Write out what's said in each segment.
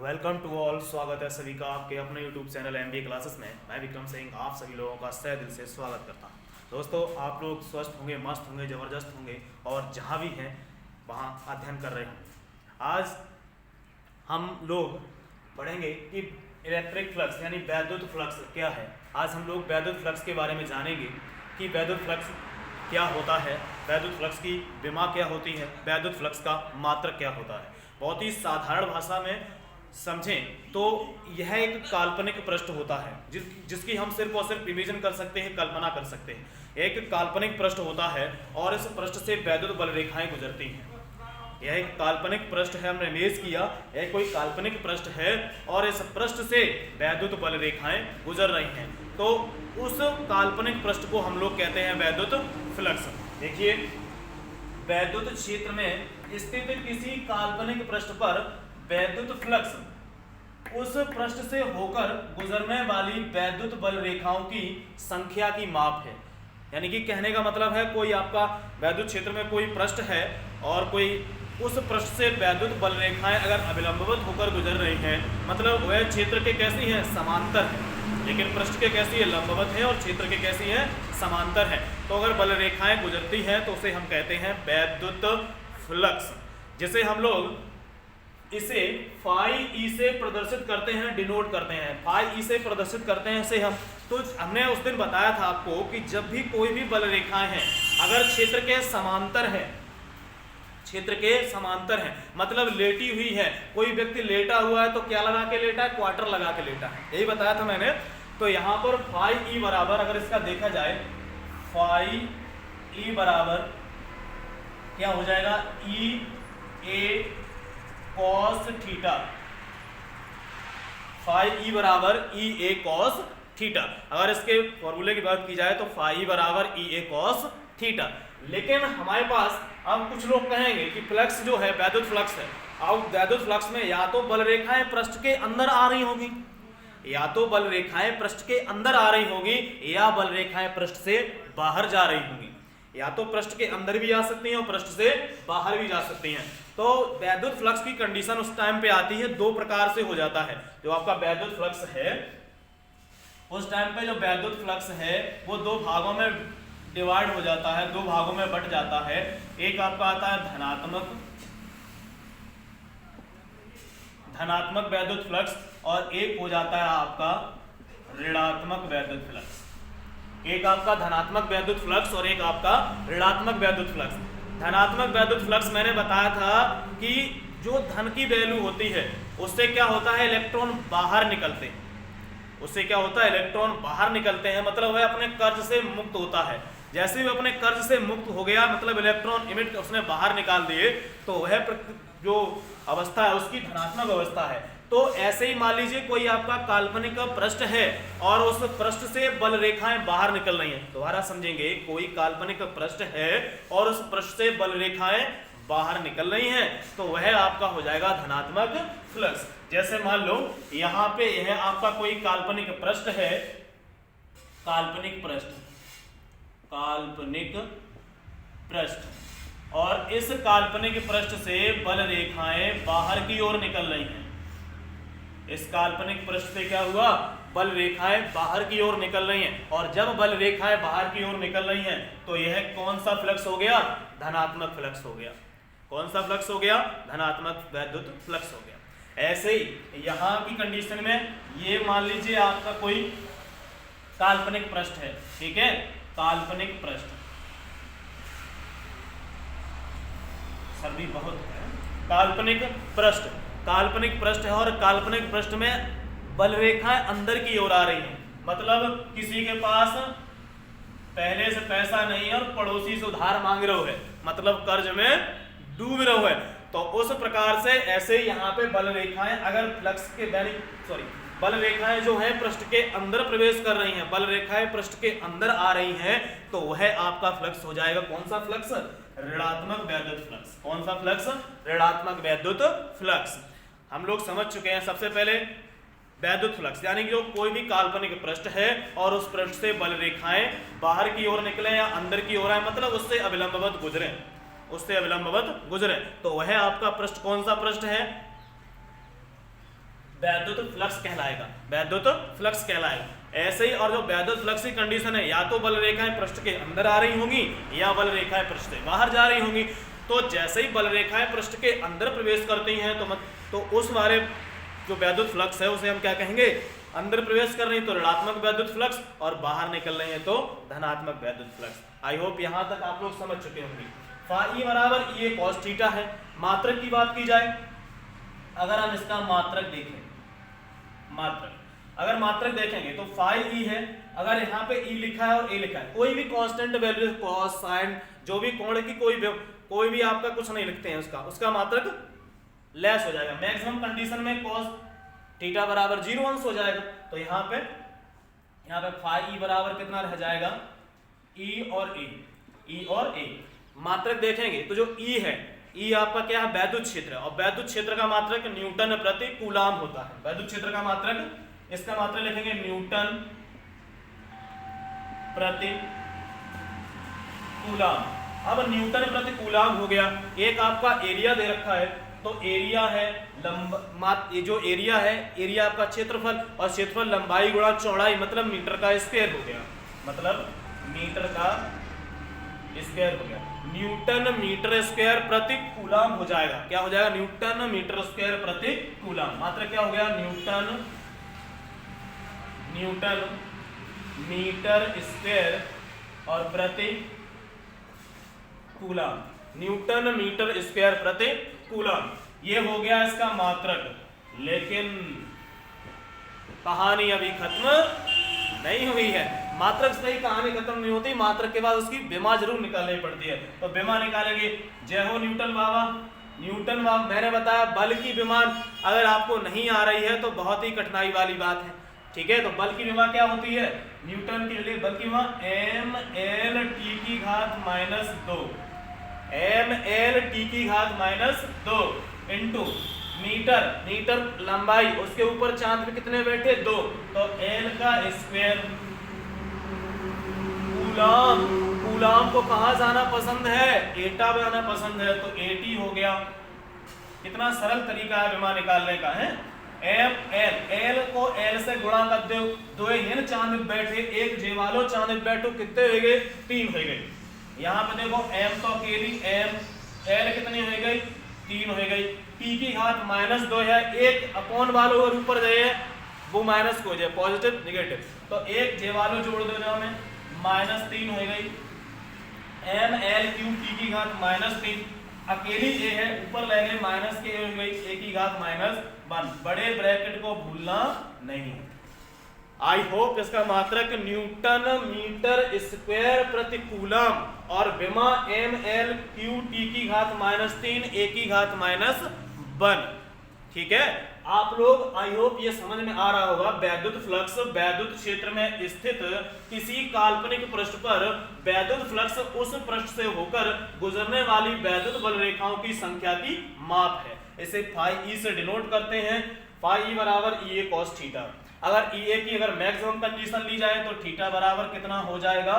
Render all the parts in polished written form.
Welcome to all. स्वागत है सभी का आपके अपने यूट्यूब चैनल MBA क्लासेस में। मैं विक्रम सिंह आप सभी लोगों का तहे दिल से स्वागत करता हूं। दोस्तों, आप लोग स्वस्थ होंगे, मस्त होंगे, ज़बरदस्त होंगे और जहां भी हैं वहां अध्ययन कर रहे होंगे। आज हम लोग पढ़ेंगे कि इलेक्ट्रिक फ्लक्स यानी वैद्युत फ्लक्स क्या है। आज हम लोग वैद्युत फ्लक्स के बारे में जानेंगे कि वैद्युत फ्लक्स क्या होता है, वैद्युत फ्लक्स की विमा क्या होती है, वैद्युत फ्लक्स का मात्रक क्या होता है। बहुत ही साधारण भाषा में समझें तो यह एक काल्पनिक पृष्ठ होता है जिसकी हम सिर्फ और सिर्फ इमेजिन कर सकते हैं, कल्पना कर सकते हैं। एक काल्पनिक पृष्ठ होता है और इस पृष्ठ से वैद्युत बल रेखाएं गुजरती हैं। यह एक काल्पनिक पृष्ठ है, हमने इमेज किया, यह कोई काल्पनिक पृष्ठ है और इस पृष्ठ से वैद्युत बल रेखाएं गुजर रही हैं। तो उस काल्पनिक पृष्ठ को हम लोग कहते हैं वैद्युत फ्लक्स। देखिए, वैद्युत क्षेत्र में स्थित किसी काल्पनिक पृष्ठ पर वैद्युत फ्लक्स उस पृष्ठ से होकर गुजरने वाली वैद्युत बल रेखाओं की संख्या की माप है। यानी कि कहने का मतलब है, कोई आपका वैद्युत क्षेत्र में कोई पृष्ठ है और कोई उस पृष्ठ से वैद्युत बल रेखाएं अगर अविलंबवत होकर गुजर रही हैं, मतलब वह क्षेत्र के कैसी हैं, समांतर है, लेकिन पृष्ठ के कैसी है, लंबवत है, और क्षेत्र के कैसी है, समांतर है। तो अगर बल रेखाएं गुजरती हैं तो उसे हम कहते हैं वैद्युत फ्लक्स, जिसे हम लोग इसे फाई ई से प्रदर्शित करते हैं, डिनोट करते हैं। फाई ई से प्रदर्शित करते हैं इसे हम। तो हमने उस दिन बताया था आपको कि जब भी कोई भी बल रेखाएं हैं अगर क्षेत्र के समांतर है, क्षेत्र के समांतर है, मतलब लेटी हुई है, कोई व्यक्ति लेटा हुआ है तो क्या लगा के लेटा है, क्वार्टर लगा के लेटा है, यही बताया था मैंने। तो यहाँ पर फाई ई बराबर, अगर इसका देखा जाए, फाई ई बराबर क्या हो जाएगा, ई ए कॉस थीटा। फाई ई बराबर ई ए कॉस थीटा। अगर इसके फॉर्मूले की बात की जाए तो फाई बराबर ई ए कॉस थीटा। लेकिन हमारे पास अब कुछ लोग कहेंगे कि फ्लक्स जो है वैद्युत फ्लक्स है। अब वैद्युत फ्लक्स में या तो बल रेखाएं पृष्ठ के अंदर आ रही होगी, या तो बल रेखाएं पृष्ठ के अंदर आ रही होगी, या बल रेखाएं पृष्ठ से बाहर जा रही होंगी। या तो पृष्ठ के अंदर भी आ सकती हैं और पृष्ठ से बाहर भी जा सकती हैं। तो वैद्युत फ्लक्स की कंडीशन उस टाइम पे आती है, दो प्रकार से हो जाता है। जो आपका वैद्युत फ्लक्स है उस टाइम पे जो वैद्युत फ्लक्स है वो दो भागों में डिवाइड हो जाता है, दो भागों में बट जाता है। एक आपका आता है धनात्मक वैद्युत फ्लक्स और एक हो जाता है आपका ऋणात्मक वैद्युत फ्लक्स। एक आपका धनात्मक वैद्युत फ्लक्स और एक आपका ऋणात्मक वैद्युत फ्लक्स। धनात्मक वैद्युत फ्लक्स मैंने बताया था कि जो धन की वैल्यू होती है उससे क्या होता है, इलेक्ट्रॉन बाहर निकलते हैं। उससे क्या होता है, इलेक्ट्रॉन बाहर निकलते हैं, मतलब वह अपने कर्ज से मुक्त होता है। जैसे ही वह अपने कर्ज से मुक्त हो गया, मतलब इलेक्ट्रॉन इमिट उसने बाहर निकाल दिए, तो वह जो अवस्था है उसकी धनात्मक अवस्था है। तो ऐसे ही मान लीजिए कोई आपका काल्पनिक पृष्ठ है और उस पृष्ठ से बल रेखाएं बाहर निकल रही हैं। दोबारा समझेंगे, कोई काल्पनिक पृष्ठ है और उस पृष्ठ से बल रेखाएं बाहर निकल रही हैं, तो वह आपका हो जाएगा धनात्मक फ्लक्स। जैसे मान लो यहाँ पे यह आपका कोई काल्पनिक पृष्ठ है, काल्पनिक पृष्ठ, और इस काल्पनिक पृष्ठ से बल रेखाएं बाहर की ओर निकल रही हैं। इस काल्पनिक पृष्ठ से क्या हुआ, बल रेखाएं बाहर की ओर निकल रही हैं, और जब बल रेखाएं बाहर की ओर निकल रही हैं तो यह कौन सा फ्लक्स हो गया, धनात्मक फ्लक्स हो गया। कौन सा फ्लक्स हो गया, धनात्मक वैद्युत फ्लक्स हो गया। ऐसे ही यहां की कंडीशन में ये मान लीजिए आपका कोई काल्पनिक पृष्ठ है, ठीक है, काल्पनिक पृष्ठ, सर्दी बहुत है, काल्पनिक पृष्ठ है और काल्पनिक पृष्ठ में बल रेखाएं अंदर की ओर आ रही हैं। मतलब किसी के पास पहले से पैसा नहीं है और पड़ोसी से उधार मांग रहे हो है, मतलब कर्ज में डूब रहे हो है। तो उस प्रकार से ऐसे यहाँ पे बल रेखाएं अगर फ्लक्स के बल रेखाएं जो है पृष्ठ के अंदर प्रवेश कर रही हैं, बल रेखाएं पृष्ठ के अंदर आ रही हैं, तो वह आपका फ्लक्स हो जाएगा कौन सा फ्लक्स, ऋणात्मक वैद्युत फ्लक्स। कौन सा फ्लक्स, ऋणात्मक वैद्युत फ्लक्स। हम लोग समझ चुके हैं सबसे पहले वैद्युत फ्लक्स यानी कि जो कोई भी काल्पनिक पृष्ठ है और उस पृष्ठ से बल रेखाएं बाहर की ओर निकले या अंदर की ओर आए, मतलब उससे अविलंबवत गुजरे, तो वह आपका पृष्ठ कौन सा पृष्ठ है, वैद्युत फ्लक्स कहलाएगा, वैद्युत फ्लक्स कहलाएगा। ऐसे ही और जो वैद्युत फ्लक्स की कंडीशन है, या तो बल रेखाएं पृष्ठ के अंदर आ रही होंगी या बल रेखाएं पृष्ठ से बाहर जा रही होंगी। तो जैसे ही बल रेखाएं पृष्ठ के अंदर प्रवेश करती हैं तो उस वाले जो वैद्युत फ्लक्स है उसे हम क्या कहेंगे, अंदर प्रवेश कर रही है तो ऋणात्मक वैद्युत फ्लक्स, और बाहर निकल रही है तो धनात्मक वैद्युत फ्लक्स। आई होप यहां तक आप लोग समझ चुके होंगे। फाई बराबर ई कॉस थीटा है। मात्रक की बात की जाए, अगर हम इसका मात्रक देखें, मात्रक अगर मात्रक देखेंगे तो फाई ई है, अगर यहाँ पे ई लिखा है और ए लिखा है, कोई भी कांस्टेंट वैल्यू कॉस साइन जो भी कोण की कोई भी आपका कुछ नहीं लिखते हैं, उसका मात्रक लेस हो जाएगा। मैक्सिमम कंडीशन में कॉस थीटा बराबर 0 अंश हो जाएगा। तो यहाँ पे फाई ई बराबर कितना रह जाएगा, ई और ए। मात्रक देखेंगे तो जो ई है, ई आपका क्या है, वैद्युत क्षेत्र है, और वैद्युत क्षेत्र का मात्रक न्यूटन प्रति कूलाम होता है। वैद्युत क्षेत्र का मात्रक, इसका मात्रक लिखेंगे न्यूटन प्रति कूलाम। अब न्यूटन प्रति कूलाम हो गया। एक आपका एरिया दे रखा है, तो एरिया है ये जो एरिया है, एरिया आपका क्षेत्रफल, और क्षेत्रफल लंबाई गुणा चौड़ाई, मतलब मीटर का स्क्वायर हो गया, मतलब मीटर का स्क्वायर हो गया। न्यूटन मीटर स्क्वायर प्रति कूलाम हो जाएगा। क्या हो जाएगा, न्यूटन मीटर स्क्वायर प्रति कूलाम। मात्र क्या हो गया, न्यूटन मीटर स्क्वायर और प्रति कूलाम, न्यूटन मीटर स्क्वायर प्रति कूलाम। ये हो गया इसका मात्रक। लेकिन कहानी अभी खत्म नहीं हुई है। मात्रक से ही कहानी खत्म नहीं होती, मात्रक के बाद उसकी विमा जरूर निकालनी पड़ती है। तो विमा निकालेंगे। जय हो न्यूटन बाबा। न्यूटन बाबा, मैंने बताया बल की विमा अगर आपको नहीं आ रही है तो बहुत ही कठिनाई वाली बात है, ठीक है। तो बल की विमा क्या होती है, न्यूटन के लिए बल की विमा ml t की घात -2, ml t की घात -2 इंटू मीटर लंबाई, उसके ऊपर चांद पे कितने बैठे, 2, तो l का स्क्वायर। कूलाम को कहां जाना पसंद है, एटा में आना पसंद है, तो एटी हो गया। कितना सरल तरीका है विमा निकालने का है। एल को एल से गुणा कर दो, 2 हिन चांद बैठे, एक जेवालो चांद बैठो, कितने हो गए, 3 हो गए। यहाँ पे देखो m तो अकेली एल कितनी हो गई, 3 हो गई। t की घात -2 है, एक अपॉन वालों और ऊपर जाए वो माइनस को जाए, पॉजिटिव निगेटिव, तो एक जे वालों जोड़ दो ना में -3 हो गई। ml3 t की घात -3, अकेली ए है, ऊपर ले गए माइनस के हो गई, ए की घात -1, बड़े ब्रैकेट को भूलना नहीं। आई होप इसका मात्रक न्यूटन मीटर स्क्वायर प्रति कूलम और विमा ml3 t की घात -3, ए की घात -1, ठीक है। आप लोग आई होप ये समझ में आ रहा होगा। वैद्युत फ्लक्स वैद्युत क्षेत्र में स्थित किसी काल्पनिक पृष्ठ पर वैद्युत फ्लक्स उस पृष्ठ से होकर गुजरने वाली वैद्युत बल रेखाओं की संख्या की माप है। इसे फाई ई से डिनोट करते हैं। फाई ई बराबर ई कॉस थीटा। अगर ई की अगर मैक्सिमम कंडीशन ली जाए तो थीटा बराबर कितना हो जाएगा,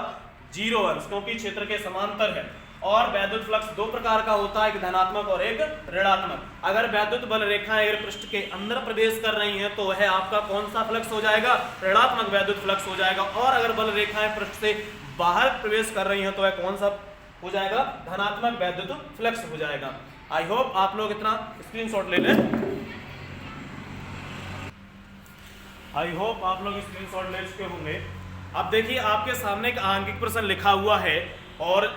0 अंश, क्योंकि क्षेत्र के समांतर है। और वैद्युत फ्लक्स 2 प्रकार का होता है, एक धनात्मक और एक ऋणात्मक। अगर वैद्युत बल रेखाएं अगर पृष्ठ के अंदर प्रवेश कर रही हैं तो वह आपका कौन सा फ्लक्स हो जाएगा, ऋणात्मक वैद्युत फ्लक्स हो जाएगा। और अगर बल रेखाएं पृष्ठ से बाहर प्रवेश कर रही हैं तो वह कौन सा हो जाएगा, धनात्मक वैद्युत फ्लक्स हो जाएगा। आई होप आप लोग इतना स्क्रीनशॉट ले लें। आई होप आप लोग स्क्रीनशॉट ले चुके होंगे। अब देखिए आपके सामने एक आंकिक प्रश्न लिखा हुआ है और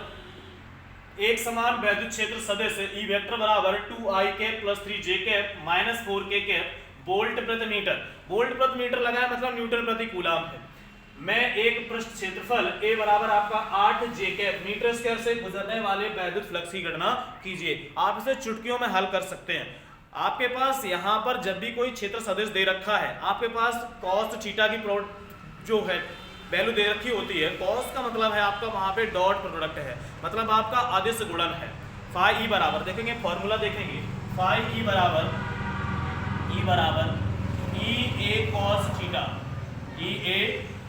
एक समान वैद्युत क्षेत्र सदिश ई वेक्टर बराबर 2i cap plus 3j cap minus 4k cap volt प्रति मीटर। वोल्ट प्रति मीटर लगाया मतलब न्यूटन प्रति कूलाम है। मैं एक पृष्ठ क्षेत्रफल a बराबर आपका 8j कैप मीटर स्क्वायर से गुजरने वाले वैद्युत फ्लक्स की गणना कीजिए। आप इसे चुटकियों में हल कर सकते हैं। आपके पास यहाँ पर जब भी कोई क्षेत्र सदिश दे रखा है, आपके पास कॉस थीटा की जो है वैल्यू दे रखी होती है। कॉस का मतलब है आपका वहां पे डॉट प्रोडक्ट है, मतलब आपका अदिश गुणन है। फाई ई बराबर देखेंगे, फॉर्मूला देखेंगे, फाई ई बराबर ई ए कॉस थीटा, ई ए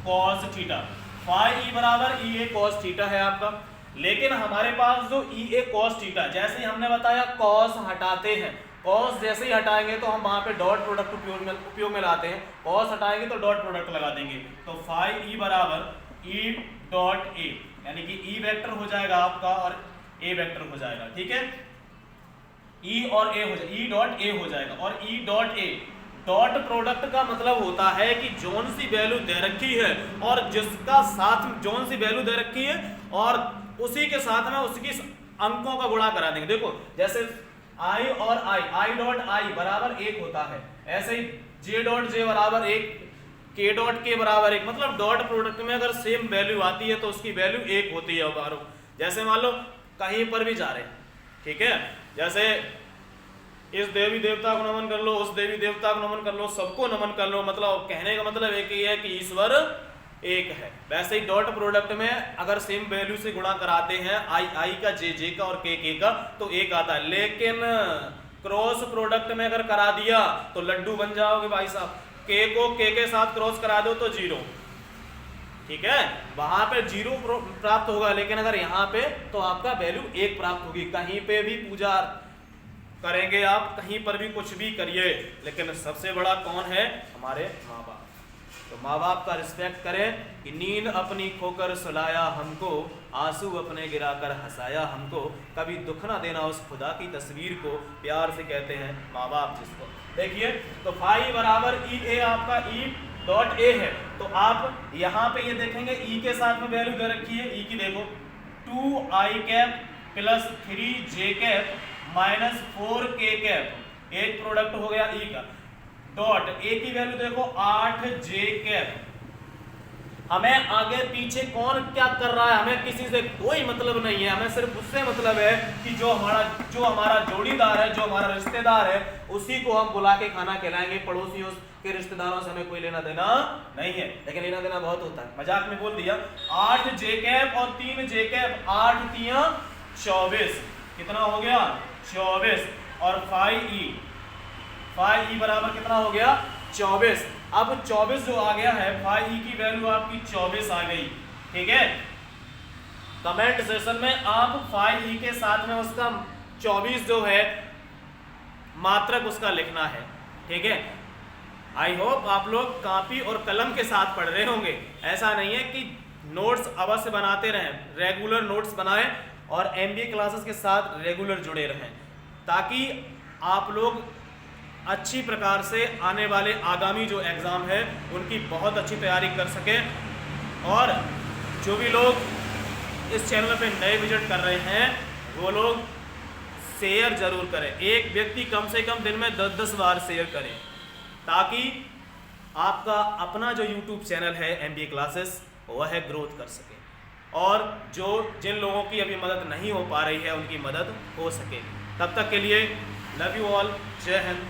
कॉस थीटा। फाई ई बराबर ई ए कॉस थीटा है आपका। लेकिन हमारे पास जो ई ए कॉस थीटा, जैसे हमने बताया कॉस हटाते हैं, कॉस जैसे ही हटाएंगे तो हम वहां पे डॉट प्रोडक्ट उपयोग में लाते हैं, कॉस हटाएंगे तो डॉट प्रोडक्ट लगा देंगे, तो फाई ई बराबर ई डॉट ए, यानी कि ई वेक्टर हो जाएगा आपका और ए वेक्टर हो जाएगा, ठीक है, ई और ए हो जाएगा, ई डॉट ए हो जाएगा। और E dot A dot product का मतलब होता है कि जोन सी वैल्यू दे रखी है और जिसका साथ जोन सी वैल्यू दे रखी है और उसी के साथ में उसकी अंकों का गुणा करा देंगे। देखो जैसे आई और आई डॉट आई बराबर 1 होता है, ऐसे ही जे डॉट जे बराबर 1, के डॉट के बराबर 1, मतलब डॉट प्रोडक्ट में अगर सेम वैल्यू आती है तो उसकी वैल्यू 1 होती है। बारो जैसे मान लो कहीं पर भी जा रहे हैं, ठीक है, जैसे इस देवी देवता को नमन कर लो, उस देवी देवता को नमन कर लो, सबको नमन कर लो, मतलब कहने का मतलब एक ही है कि ईश्वर एक है। वैसे ही डॉट प्रोडक्ट में अगर सेम वैल्यू से गुणा कराते हैं आई का, जे का और के का, तो 1 आता है, लेकिन क्रॉस प्रोडक्ट में अगर करा दिया तो लड्डू बन जाओगे भाई साहब। के को के साथ क्रॉस करा दो तो 0, ठीक है, वहां पे 0 प्राप्त होगा, लेकिन अगर यहाँ पे तो आपका वैल्यू 1 प्राप्त होगी। कहीं पे भी पूजा करेंगे आप, कहीं पर भी कुछ भी करिए, लेकिन सबसे बड़ा कौन है? हमारे माँ बाप। तो माँ बाप का रिस्पेक्ट करें कि नींद अपनी खोकर सुलाया हमको, आंसू अपने गिराकर हंसाया हमको, कभी दुख ना देना उस खुदा की तस्वीर को, प्यार से कहते हैं माँ बाप जिसको। देखिए तो फाई बराबर ई ए, आपका ई डॉट ए है, तो आप यहाँ पे ये देखेंगे ई के साथ में वैल्यू दे रखी है, ई की देखो 2i cap plus 3j cap minus 4k cap, एक प्रोडक्ट हो गया ई का, डॉट ए की वैल्यू देखो 8j कैप। हमें आगे पीछे कौन क्या कर रहा है हमें किसी से कोई मतलब नहीं है, हमें सिर्फ उससे मतलब है कि जो हमारा जोड़ीदार है, जो हमारा रिश्तेदार है, उसी को हम बुला के खाना खिलाएंगे। पड़ोसियों के रिश्तेदारों से हमें कोई लेना देना नहीं है, लेकिन लेना देना बहुत होता है, मजाक में बोल दिया। 8j कैप और 3j कैप, 8 3 24, कितना हो गया? 24, और फाई ई बराबर कितना हो गया? 24। अब 24 जो आ गया है, फाई ई की वैल्यू आपकी 24 आ गई, ठीक है। कमेंट सेशन में आप फाई ई के साथ में उसका 24 जो है मात्रक उसका लिखना है, ठीक है। आई होप आप लोग कॉपी और कलम के साथ पढ़ रहे होंगे। ऐसा नहीं है कि नोट्स अवश्य बनाते रहें, रेगुलर नोट्स बनाएं और MBA क्लासेस के साथ रेगुलर जुड़े रहें, ताकि आप लोग अच्छी प्रकार से आने वाले आगामी जो एग्ज़ाम है उनकी बहुत अच्छी तैयारी कर सकें। और जो भी लोग इस चैनल पे नए विजिट कर रहे हैं वो लोग शेयर ज़रूर करें, एक व्यक्ति कम से कम दिन में 10-10 बार शेयर करें, ताकि आपका अपना जो YouTube चैनल है MBA क्लासेस वह ग्रोथ कर सके और जिन लोगों की अभी मदद नहीं हो पा रही है उनकी मदद हो सके। तब तक के लिए लव यू ऑल, जय हिंद।